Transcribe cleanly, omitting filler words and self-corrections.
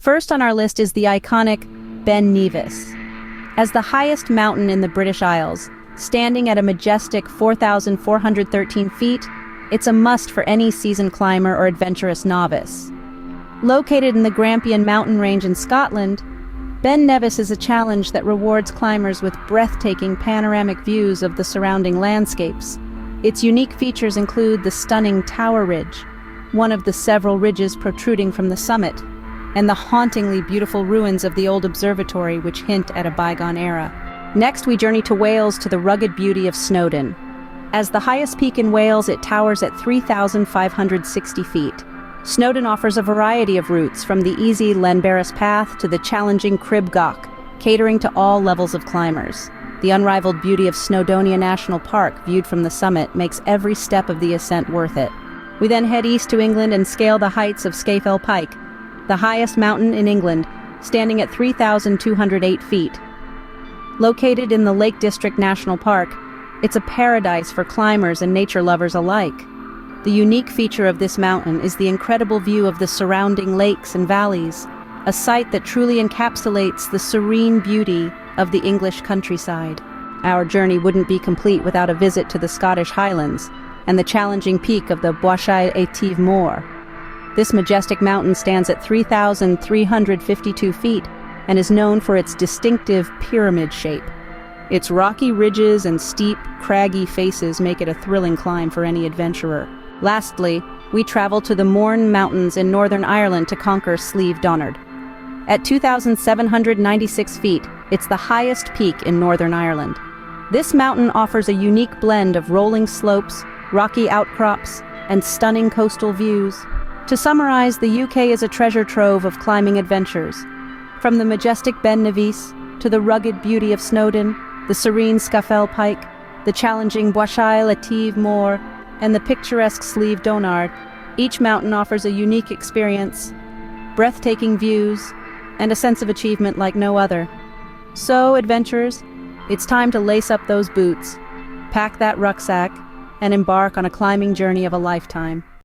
First on our list is the iconic Ben Nevis. As the highest mountain in the British Isles, standing at a majestic 4,413 feet, it's a must for any seasoned climber or adventurous novice. Located in the Grampian mountain range in Scotland, Ben Nevis is a challenge that rewards climbers with breathtaking panoramic views of the surrounding landscapes. Its unique features include the stunning Tower Ridge, one of the several ridges protruding from the summit, and the hauntingly beautiful ruins of the old observatory which hint at a bygone era. Next, we journey to Wales to the rugged beauty of Snowdon. As the highest peak in Wales, it towers at 3,560 feet. Snowdon offers a variety of routes, from the easy Llanberis Path to the challenging Crib Goch, catering to all levels of climbers. The unrivaled beauty of Snowdonia National Park, viewed from the summit, makes every step of the ascent worth it. We then head east to England and scale the heights of Scafell Pike, the highest mountain in England, standing at 3,208 feet. Located in the Lake District National Park, it's a paradise for climbers and nature lovers alike. The unique feature of this mountain is the incredible view of the surrounding lakes and valleys, a sight that truly encapsulates the serene beauty of the English countryside. Our journey wouldn't be complete without a visit to the Scottish Highlands and the challenging peak of the Buachaille Etive moor. This majestic mountain stands at 3,352 feet and is known for its distinctive pyramid shape. Its rocky ridges and steep, craggy faces make it a thrilling climb for any adventurer. Lastly, we travel to the Mourne Mountains in Northern Ireland to conquer Slieve Donard. At 2,796 feet, it's the highest peak in Northern Ireland. This mountain offers a unique blend of rolling slopes, rocky outcrops, and stunning coastal views. To summarize, the UK is a treasure trove of climbing adventures. From the majestic Ben Nevis to the rugged beauty of Snowdon, the serene Scafell Pike, the challenging Buachaille Etive moor, and the picturesque Slieve Donard, each mountain offers a unique experience, breathtaking views, and a sense of achievement like no other. So, adventurers, it's time to lace up those boots, pack that rucksack, and embark on a climbing journey of a lifetime.